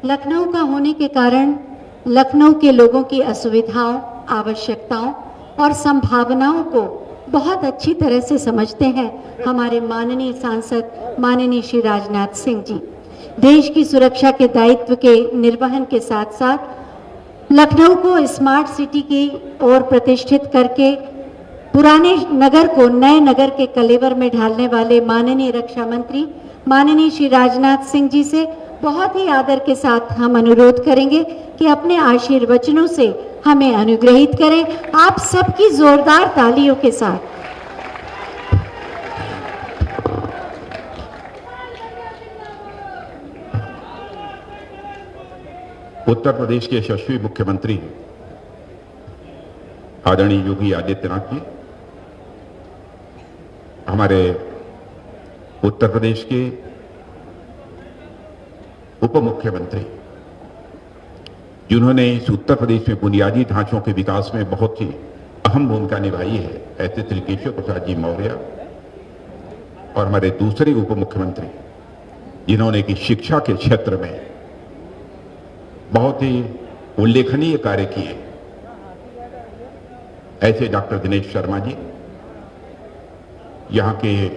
लखनऊ का होने के कारण लखनऊ के लोगों की असुविधाओं, आवश्यकताओं और संभावनाओं को बहुत अच्छी तरह से समझते हैं हमारे माननीय सांसद माननीय श्री राजनाथ सिंह जी। देश की सुरक्षा के दायित्व के निर्वहन के साथ साथ लखनऊ को स्मार्ट सिटी की ओर प्रतिष्ठित करके पुराने नगर को नए नगर के कलेवर में ढालने वाले माननीय रक्षा मंत्री माननीय श्री राजनाथ सिंह जी से बहुत ही आदर के साथ हम अनुरोध करेंगे कि अपने आशीर्वचनों से हमें अनुग्रहित करें। आप सबकी जोरदार तालियों के साथ। उत्तर प्रदेश के यशस्वी मुख्यमंत्री आदरणीय योगी आदित्यनाथ जी, हमारे उत्तर प्रदेश के उप मुख्यमंत्री जिन्होंने इस उत्तर प्रदेश में बुनियादी ढांचों के विकास में बहुत ही अहम भूमिका निभाई है, ऐसे श्री केशव प्रसाद जी मौर्य, और हमारे दूसरे उप मुख्यमंत्री जिन्होंने कि शिक्षा के क्षेत्र में बहुत ही उल्लेखनीय कार्य किए, ऐसे डॉक्टर दिनेश शर्मा जी, यहां के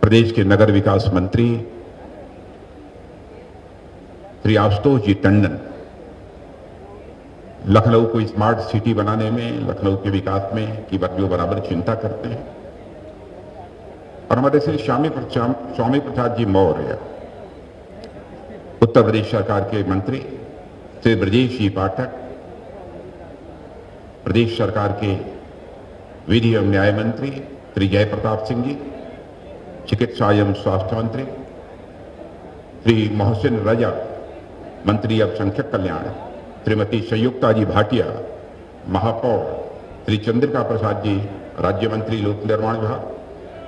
प्रदेश के नगर विकास मंत्री श्री आशुतोष जी टंडन, लखनऊ को स्मार्ट सिटी बनाने में, लखनऊ के विकास में की जो बराबर चिंता करते हैं, और हमारे श्री स्वामी प्रसाद जी मौर्य, उत्तर प्रदेश सरकार के मंत्री श्री ब्रजेश जी पाठक, प्रदेश सरकार के विधि एवं न्याय मंत्री श्री जय प्रताप सिंह जी, चिकित्सा एवं स्वास्थ्य मंत्री श्री मोहसिन रजा, मंत्री अल्पसंख्यक कल्याण श्रीमती संयुक्ता जी भाटिया, महापौर श्री चंद्रिका प्रसाद जी, राज्य मंत्री लोक निर्माण विभाग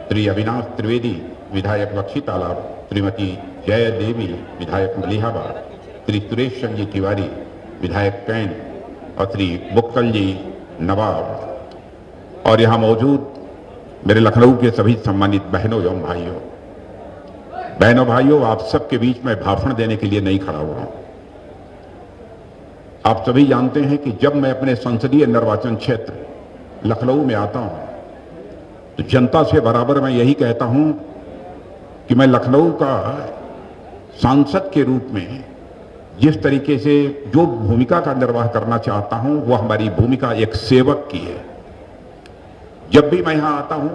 श्री अविनाश त्रिवेदी, विधायक बख्शी तालाब, श्रीमती जय देवी, विधायक मलिहाबाद, श्री सुरेश चंद्र जी तिवारी, विधायक कैन, और श्री बुक्कल जी नवाब, और यहाँ मौजूद मेरे लखनऊ के सभी सम्मानित बहनों एवं भाइयों, आप सबके बीच में भाषण देने के लिए नहीं खड़ा हुआ हूं। आप सभी जानते हैं कि जब मैं अपने संसदीय निर्वाचन क्षेत्र लखनऊ में आता हूं तो जनता से बराबर मैं यही कहता हूं कि मैं लखनऊ का सांसद के रूप में जिस तरीके से जो भूमिका का निर्वाह करना चाहता हूं, वह हमारी भूमिका एक सेवक की है। जब भी मैं यहां आता हूं,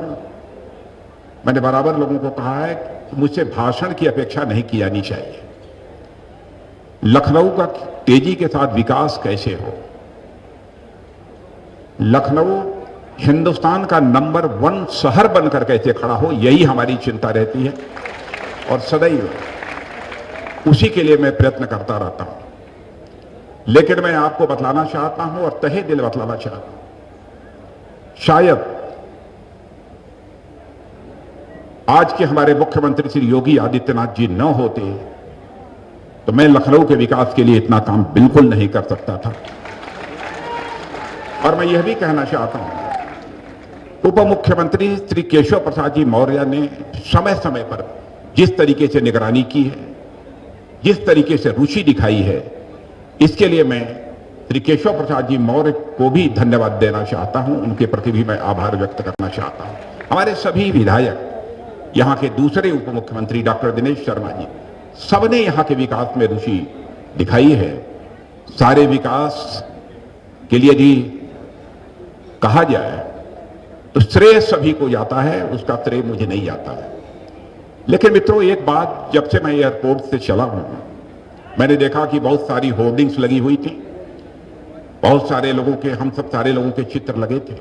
मैंने बराबर लोगों को कहा है कि मुझसे भाषण की अपेक्षा नहीं की जानी चाहिए। लखनऊ का तेजी के साथ विकास कैसे हो, लखनऊ हिंदुस्तान का नंबर 1 शहर बनकर कैसे खड़ा हो, यही हमारी चिंता रहती है, और सदैव उसी के लिए मैं प्रयत्न करता रहता हूं। लेकिन मैं आपको बतलाना चाहता हूं और तहे दिल बतलाना चाहता हूं, शायद आज के हमारे मुख्यमंत्री श्री योगी आदित्यनाथ जी न होते तो मैं लखनऊ के विकास के लिए इतना काम बिल्कुल नहीं कर सकता था। और मैं यह भी कहना चाहता हूं, उप मुख्यमंत्री श्री केशव प्रसाद जी मौर्य ने समय समय पर जिस तरीके से निगरानी की है, जिस तरीके से रुचि दिखाई है, इसके लिए मैं श्री केशव प्रसाद जी मौर्य को भी धन्यवाद देना चाहता हूं, उनके प्रति भी मैं आभार व्यक्त करना चाहता हूं। हमारे सभी विधायक, यहां के दूसरे उप मुख्यमंत्री डॉक्टर दिनेश शर्मा जी, सबने यहां के विकास में रुचि दिखाई है। सारे विकास के लिए यदि कहा जाए तो श्रेय सभी को जाता है, उसका श्रेय मुझे नहीं जाता है। लेकिन मित्रों, एक बात, जब से मैं एयरपोर्ट से चला हूं, मैंने देखा कि बहुत सारी होर्डिंग्स लगी हुई थी, बहुत सारे लोगों के, हम सब सारे लोगों के चित्र लगे थे।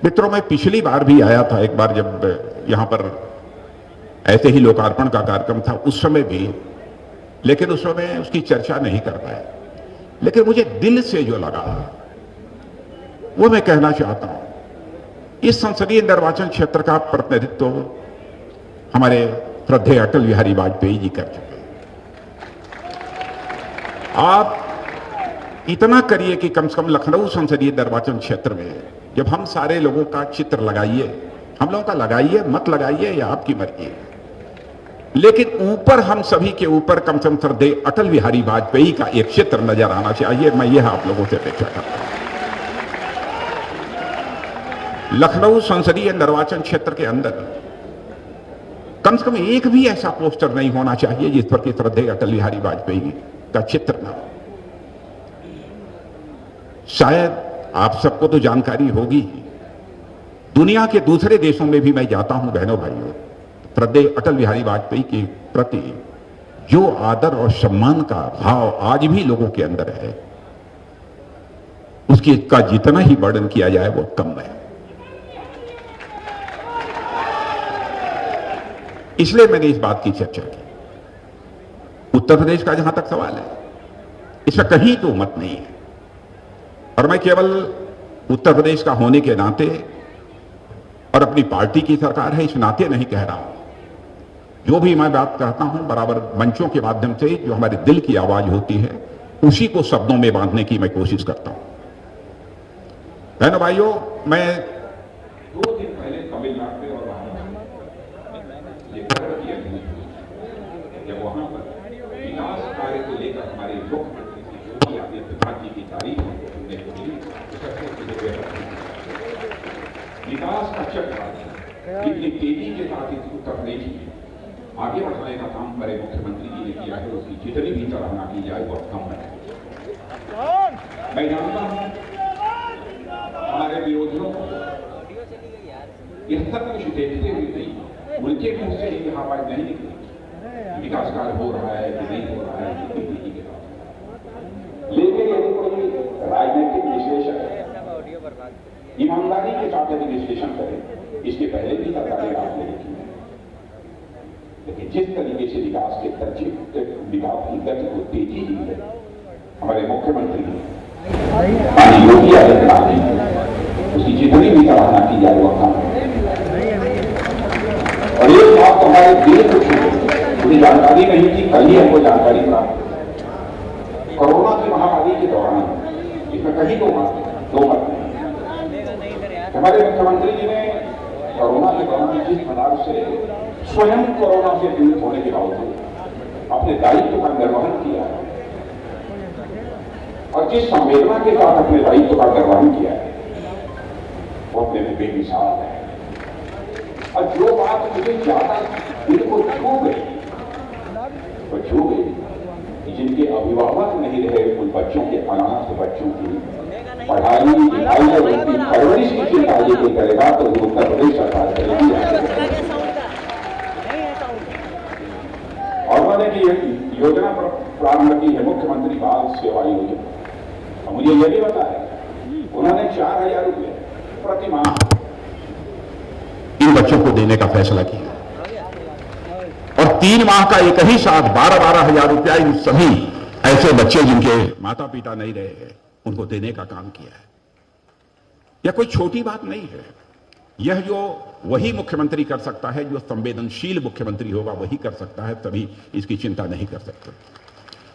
मित्रों, मैं पिछली बार भी आया था, एक बार जब यहां पर ऐसे ही लोकार्पण का कार्यक्रम था, उस समय भी, लेकिन उस समय उसकी चर्चा नहीं कर पाए। लेकिन मुझे दिल से जो लगा वो मैं कहना चाहता हूं। इस संसदीय निर्वाचन क्षेत्र का प्रतिनिधित्व हमारे श्रद्धेय अटल बिहारी वाजपेयी जी कर चुके हैं। आप इतना करिए कि कम से कम लखनऊ संसदीय निर्वाचन क्षेत्र में जब हम सारे लोगों का चित्र लगाइए, हम लोगों का लगाइए, मत लगाइए, या आपकी मर्जी है, लेकिन ऊपर हम सभी के ऊपर कम से कम श्रद्धेय अटल बिहारी वाजपेयी का एक चित्र नजर आना चाहिए। मैं यह आप लोगों से अपेक्षा करता हूं। लखनऊ संसदीय निर्वाचन क्षेत्र के अंदर कम से कम एक भी ऐसा पोस्टर नहीं होना चाहिए जिस पर कि श्रद्धेय अटल बिहारी वाजपेयी का चित्र न हो। शायद आप सबको तो जानकारी होगी, दुनिया के दूसरे देशों में भी मैं जाता हूं बहनों भाइयों, श्रद्धेय अटल बिहारी वाजपेयी के प्रति जो आदर और सम्मान का भाव आज भी लोगों के अंदर है, उसकी का जितना ही वर्णन किया जाए वो कम है। इसलिए मैंने इस बात की चर्चा की। उत्तर प्रदेश का जहां तक सवाल है, इसमें कहीं तो मत नहीं है, और मैं केवल उत्तर प्रदेश का होने के नाते और अपनी पार्टी की सरकार है इस नाते नहीं कह रहा हूं। जो भी मैं बात कहता हूं बराबर मंचों के माध्यम से जो हमारे दिल की आवाज होती है उसी को शब्दों में बांधने की मैं कोशिश करता हूं। बहनों भाइयों, मैं 2 दिन पहले तमिलनाडु में और जब वहां पर विकास कार्य को लेकर हमारे मुख्यमंत्री योगी आदित्यनाथ जी की तारीफ सुनने को मिली, विकास का चक्र इतनी तेजी के साथ इस उत्तर प्रदेश में आगे बढ़ाने का काम बड़े मुख्यमंत्री जी ने किया है, उसकी जितनी भी सराहना की जाए बहुत कम है। मैं जानता हूं हमारे विरोधियों को यह सब कुछ देखते हुए नहीं, उनके मुंह से यह आवाज नहीं निकली विकास कार्य हो रहा है कि नहीं हो रहा है, लेकिन यदि कोई राजनीतिक विश्लेषक ईमानदारी के साथ यदि विश्लेषण करें, इसके पहले भी सरकारें आपने लिखी है, लेकिन जिस तरीके से विकास के विकास की गति को तेजी दी है हमारे मुख्यमंत्री योगी आदित्यनाथ जी, उसकी जितनी भी सराहना की जाए वह कम है। और एक बात तो हमारे दिल को छू गई, मुझे जानकारी नहीं थी, कल ही हमको जानकारी प्राप्त। कोरोना की महामारी के दौरान इसमें कहीं दो मत नहीं, हमारे मुख्यमंत्री जी ने कोरोना के दौरान जिस प्रकार से स्वयं कोरोना से पीड़ित होने के बावजूद अपने दायित्व का निर्वहन किया है और जिस संवेदना के साथ अपने दायित्व का निर्वहन किया है वो अपने में बेमिसाल है। और जो बात मुझे ज्यादा दिल को छू गई वो छू गई कि जिनके अभिभावक नहीं रहे उन बच्चों के अनाथ बच्चों की पढ़ाई लिखाई और उनकी परवरिश की चिंता यदि करेगा तो उत्तर प्रदेश सरकार करेगी। और मैंने की योजना प्रारंभ की है मुख्यमंत्री बाल सेवा योजना, और मुझे यह भी बताया उन्होंने 4,000 रुपये प्रति माह इन बच्चों को देने का फैसला किया और 3 माह का एक ही साथ 12,000 रुपया इन सभी ऐसे बच्चे जिनके माता पिता नहीं रहे हैं उनको देने का काम किया है। यह कोई छोटी बात नहीं है, यह जो वही मुख्यमंत्री कर सकता है जो संवेदनशील मुख्यमंत्री होगा वही कर सकता है, तभी इसकी चिंता नहीं कर सकते।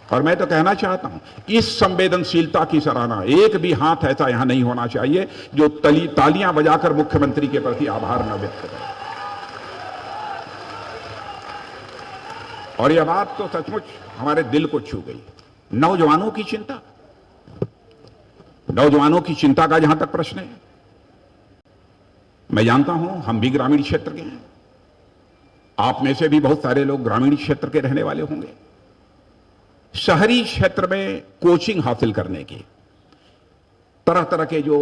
और मैं तो कहना चाहता हूं इस संवेदनशीलता की सराहना एक भी हाथ ऐसा यहां नहीं होना चाहिए जो तालियां बजाकर मुख्यमंत्री के प्रति आभार न व्यक्त करे। और यह बात तो सचमुच हमारे दिल को छू गई। नौजवानों की चिंता, नौजवानों की चिंता का जहां तक प्रश्न है, मैं जानता हूं हम भी ग्रामीण क्षेत्र के हैं, आप में से भी बहुत सारे लोग ग्रामीण क्षेत्र के रहने वाले होंगे। शहरी क्षेत्र में कोचिंग हासिल करने की तरह तरह के जो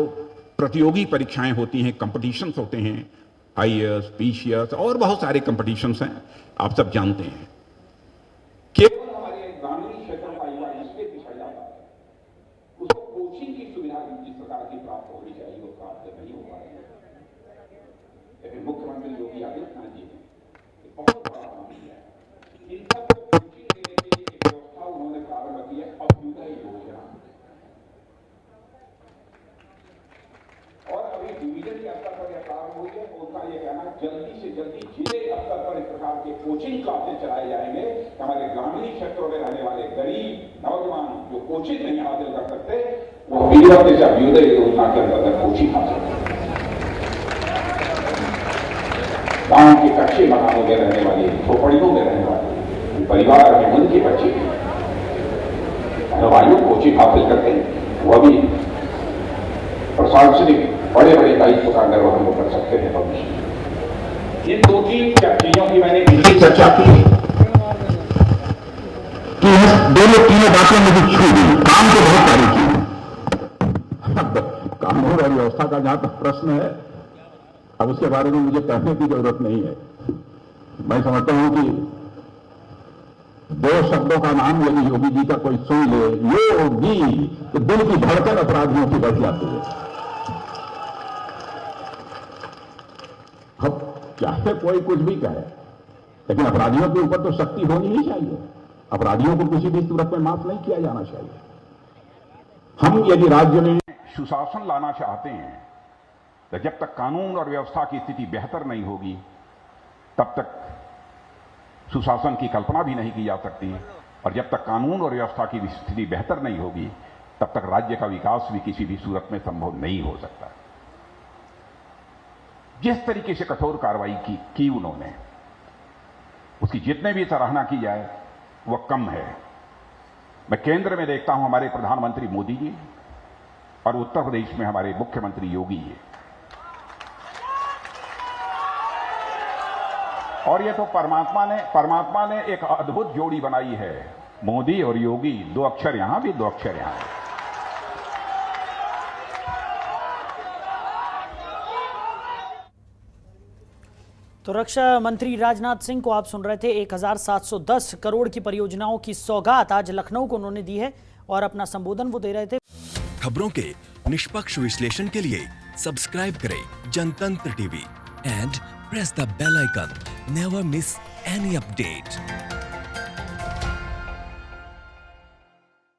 प्रतियोगी परीक्षाएं होती हैं, कंपटीशंस होते हैं, आईएएस, पीसीएस और बहुत सारे कंपटीशंस हैं, आप सब जानते हैं। केवल हमारे ग्रामीण क्षेत्र का युवा इसके पिछड़ जाता है, उसको कोचिंग की सुविधा जिस प्रकार की प्राप्त होनी चाहिए वो प्राप्त नहीं हो पा रही है। लेकिन मुख्यमंत्री योगी आदित्यनाथ जी ने बहुत बड़ा काम किया है। इन सबको कोचिंग देने के लिए एक व्यवस्था उन्होंने प्रारंभ की है, अभ्युदय योजना। और अभी डिवीजन के स्तर पर यह प्रारंभ हुई है, उनका यह कहना जल्दी से जल्दी जिले स्तर पर इस प्रकार के कोचिंग क्लासेस चलाए जाएंगे। हमारे ग्रामीण क्षेत्रों में रहने वाले गरीब नौजवान जो कोचिंग नहीं हासिल कर सकते वो अभ्युदय से अभ्युदय योजना के अंतर्गत कोचिंग हासिल करें। गांव के कच्चे मकानों में रहने वाले, झोपड़ियों में रहने वाले परिवार के मन के बच्चे हलवाइयों को उचित हासिल करते हैं, वह भी प्रशासनिक बड़े बड़े दायित्व का निर्वहन वो कर सकते हैं भविष्य। इन दो तीन चीजों की मैंने इनकी चर्चा की कि दोनों तीनों बातें मुझे छू गई। काम तो बहुत सारी की, कानून और व्यवस्था का जहां तक प्रश्न है, अब उसके बारे में मुझे कहने की जरूरत नहीं है। मैं समझता हूं कि दो शब्दों का नाम यदि योगी जी का कोई सुन ले, योगी, तो दिल की धड़कन अपराधियों की बढ़ जाती है। अब चाहे कोई कुछ भी कहे, लेकिन अपराधियों के ऊपर तो सख्ती होनी ही चाहिए। अपराधियों को किसी भी सूरत में माफ नहीं किया जाना चाहिए। हम यदि राज्य में सुशासन लाना चाहते हैं, तो जब तक कानून और व्यवस्था की स्थिति बेहतर नहीं होगी, तब तक सुशासन की कल्पना भी नहीं की जा सकती। और जब तक कानून और व्यवस्था की स्थिति बेहतर नहीं होगी, तब तक राज्य का विकास भी किसी भी सूरत में संभव नहीं हो सकता। जिस तरीके से कठोर कार्रवाई की उन्होंने, उसकी जितने भी सराहना की जाए वह कम है। मैं केंद्र में देखता हूं हमारे प्रधानमंत्री मोदी जी और उत्तर प्रदेश में हमारे मुख्यमंत्री योगी जी, और ये तो परमात्मा ने एक अद्भुत जोड़ी बनाई है। मोदी और योगी, दो अक्षर यहां भी, दो अक्षर यहां भी। तो रक्षा मंत्री राजनाथ सिंह को आप सुन रहे थे। 1710 करोड़ की परियोजनाओं की सौगात आज लखनऊ को उन्होंने दी है और अपना संबोधन वो दे रहे थे। खबरों के निष्पक्ष विश्लेषण के लिए सब्सक्राइब करें Jantantra TV and press the bell icon. Never miss any update.